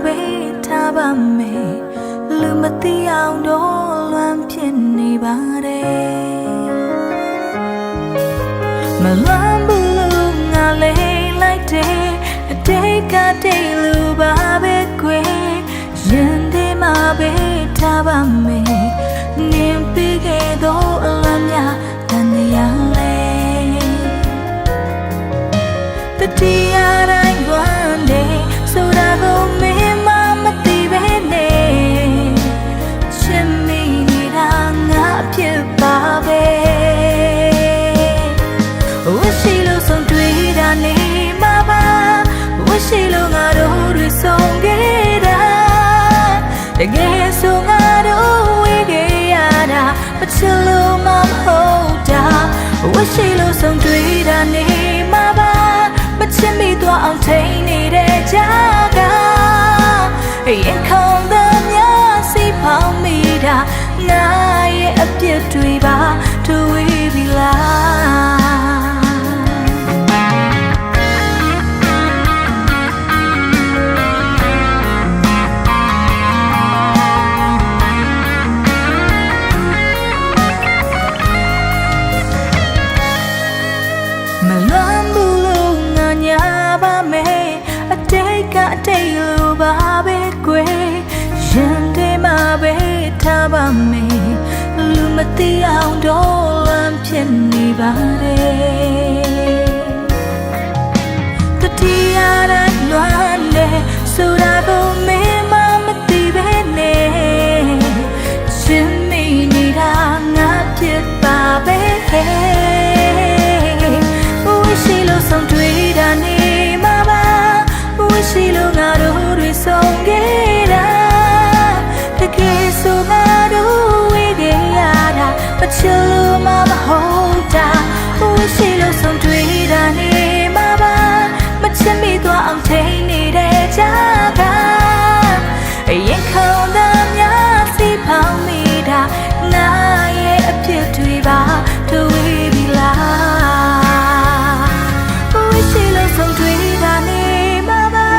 ပဲထားပါမယ်လူမသိအောင်တော့လွမ်းဖြစ်နေပါတယ်မလွမ်းဘူးလို့ငါလေးလိုက်တယ်အတိတ်ကတည်းလူပါပဲကွယ်ရင်ထဲမှာပဲထားပါမယ်နင်ပြီးခဲ့တော့အလားများတန်တရားလဲတတိယတိုင်းဝမ်းတယ်ဆိုတာကိုမင်းမမသိပဲနဲ့ချစ်မိနေတာငါအဖြစ်ပါပဲဝရှိလို့ဆုံးတွေ့တာနေမှာပါဝရှိလို့ငါတို့တွေဆုံးခဲ့တာတကယ်ဆိုငါတို့ဝေးခဲ့ရတာမချစ်လို့မဟုတ်တာဝရှိလို့ဆုံးတွေ့တာနေမှာပါမချစ်မိသွားအောင်ထိန်နေတဲ့ကြားကရင်ခုန်သမျှစိတ်ဖောင်းမိတာငါရဲ့အပြစ်တွေပါတွေးပြီလားမလွမ်းဘူးလို့ငါညာပါမယ်အတိတ်ကအတိတ်လိုပါပဲကွယ်ရင်ထဲမှာပဲထားပါမယ်လူမသိအောင်တော့လွမ်းဖြစ်နေပါတယ်တတိယတိုင်းလွမ်းတယ်ဆိုတာကိုမင်းမမသိပဲနဲ့ရှင်မိနေတာငါဖြစ်ပါပဲရှိလို့ဆုံးတွေ့တာနေမှာပါဝရှိလို့ငါတို့တွေဆုံးခဲ့တာတကယ်ဆိုငါတို့ဝေးခဲ့ရတာမချစ်လို့မဟုတ်တာဝရှိလို့ဆုံးတွေ့တာနေမှာပါမချစ်မိသွားအောင်ထိန်နေတဲ့ကြားကရင်ခုန်သမျှစိတ်ဖောင်းမိတာငါရဲ့အဖြစ်တွေပါတွေးပြီလားရှိလို့ဆုံးတွေ့တာနေမှာပါ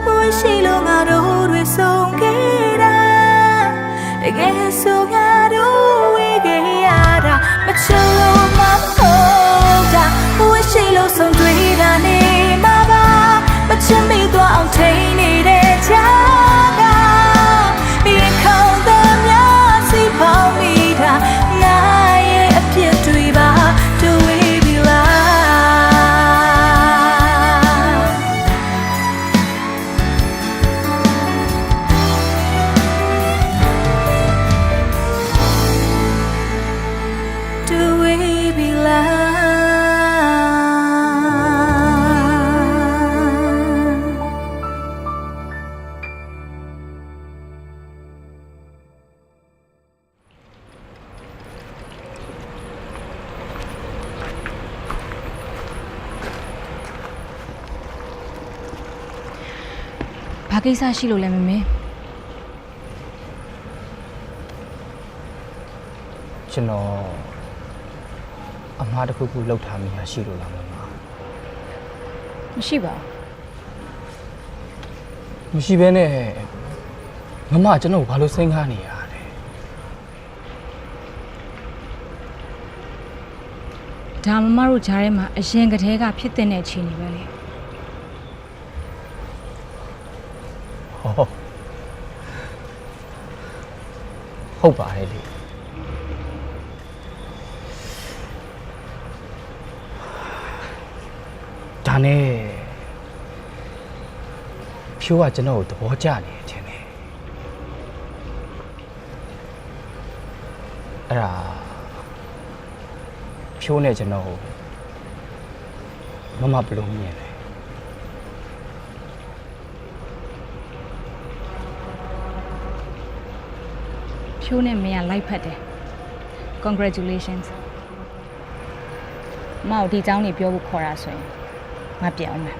ဝရှိလို့ငါတို့တွေဆုံးခဲ့တာတကယ်ဆိုငါတို့ဝေးခဲ့ရတာမချစ်လို့မဟုတ်တာဝရှိလို့ဆုံးတွေ့တာနေမှာပါမချစ်မိသွားအောင်ထိန်နေတဲ့ကြားကရင်ခုန်သမျှစိတ်ဖောင်းမိတာငါရဲ့အဖြစ်တွေပါတွေးပြီလားတွေးပြီလားဘာကိစ္စရှိလို့လဲမမေကျွန်တော်အမှားတစ်ခုခုလောက်ထားမိတာရှိလို့လားမမမရှိပါဘူးမရှိဘဲနဲ့မမကျွန်တော်ဘာလို့စိတ်ကားနေရလဲဒါမမတို့ဂျားထဲမှာအရင်ကတည်းကဖြစ်တဲ့အခြေအနေပဲလေဟုတ်ပါတယ်လေဒါနဲ့ဖြိုးကကျွန်တော်ကိုသဘောကျနေတယ်ထင်တယ်အဲ့ဒါဖြိုးနဲ့ကျွန်တော်မမဘယ်လိုမြင်လဲဖြိုးနဲ့မင်းကလိုက်ဖက်တယ် congratulations မောင်ဒီเจ้าနေပြောဖို့ခေါ်တာဆိုရင်ငါပြန်အောင်မယ်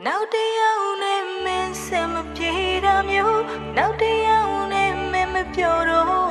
နောက်တစ်ယောက်နဲ့မင်းစမပြေတာမျိုးနောက်တစ်ယောက်နဲ့မင်းမပြောတော့